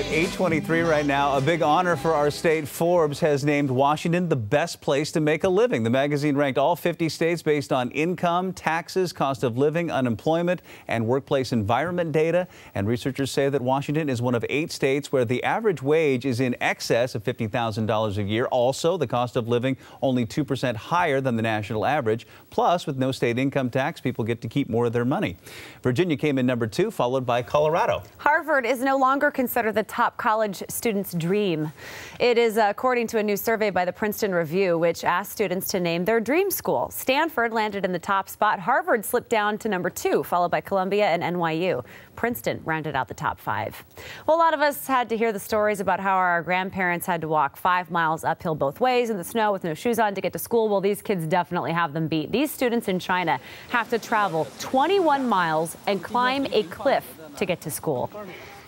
right, 8:23 right now. A big honor for our state. Forbes has named Washington the best place to make a living. The magazine ranked all 50 states based on income, taxes, cost of living, unemployment, and workplace environment data. And researchers say that Washington is one of 8 states where the average wage is in excess of $50,000 a year. Also, the cost of living only 2% higher than the national average. Plus, with no state income tax, people get to keep more of their money. Virginia came in number 2, followed by Colorado. Harvard is no longer considered the top college student's dream. It is according to a new survey by the Princeton Review, which asked students to name their dream school. Stanford landed in the top spot. Harvard slipped down to number 2, followed by Columbia and NYU. Princeton rounded out the top 5. Well, a lot of us had to hear the stories about how our grandparents had to walk 5 miles uphill both ways in the snow with no shoes on to get to school. Well, these kids definitely have them beat. These students in China have to travel 21 miles and climb a cliff to get to school.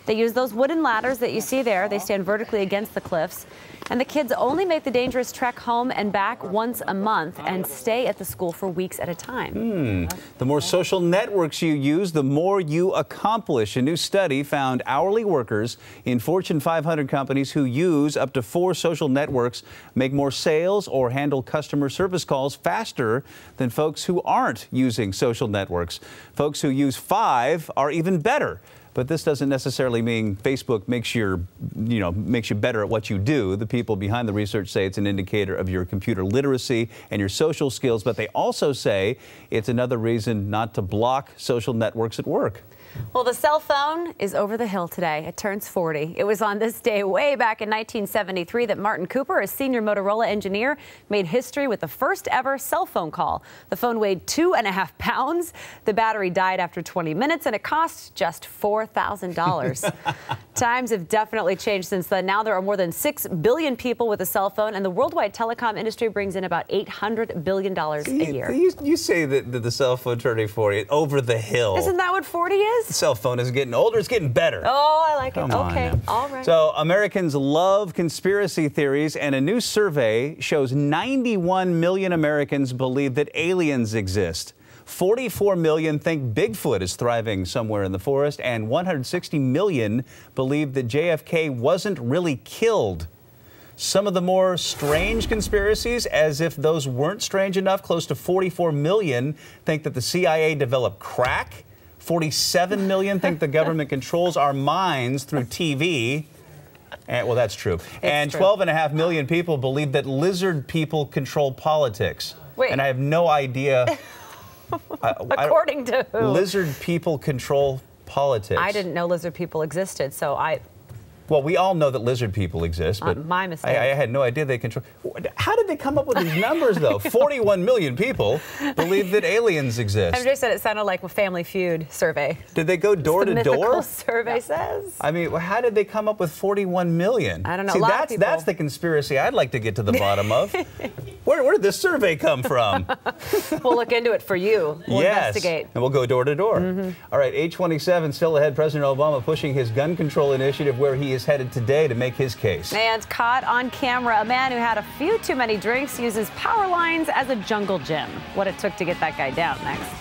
They use those wooden ladders that you see there. They stand vertically against the cliffs. And the kids only make the dangerous trek home and back once a month and stay at the school for weeks at a time. The more social networks you use, the more you accomplish. A new study found hourly workers in Fortune 500 companies who use up to 4 social networks make more sales or handle customer service calls faster than folks who aren't using social networks. Folks who use 5 are even better. But this doesn't necessarily mean Facebook makes you better at what you do. The people behind the research say it's an indicator of your computer literacy and your social skills, but they also say it's another reason not to block social networks at work. Well, the cell phone is over the hill today. It turns 40. It was on this day way back in 1973 that Martin Cooper, a senior Motorola engineer, made history with the first ever cell phone call. The phone weighed 2.5 pounds. The battery died after 20 minutes, and it cost just $4,000. Times have definitely changed since then. Now there are more than 6 billion people with a cell phone, and the worldwide telecom industry brings in about $800 billion a year. You say that the cell phone turning 40, over the hill. Isn't that what 40 is? The cell phone is getting older. It's getting better. Oh, I like it. Come on okay, now. all right. So Americans love conspiracy theories, and a new survey shows 91 million Americans believe that aliens exist. 44 million think Bigfoot is thriving somewhere in the forest, and 160 million believe that JFK wasn't really killed. Some of the more strange conspiracies, as if those weren't strange enough, close to 44 million think that the CIA developed crack. 47 million think the government controls our minds through TV. And, well, that's true. And 12.5 million people believe that lizard people control politics. Wait. And I have no idea. According to who? Lizard people control politics. I didn't know lizard people existed, so Well, we all know that lizard people exist, but my mistake. I had no idea they control. How did they come up with these numbers, though? 41 million people believe that aliens exist. MJ said it sounded like a Family Feud survey. Did they go door to door? The mythical survey says. I mean, how did they come up with 41 million? I don't know. See, a lot of people. That's the conspiracy I'd like to get to the bottom of. Where did this survey come from? We'll look into it for you. We'll investigate. And we'll go door to door. All right, 8:27, still ahead. President Obama pushing his gun control initiative, where he is headed today to make his case. And caught on camera, a man who had a few too many drinks uses power lines as a jungle gym. What it took to get that guy down next.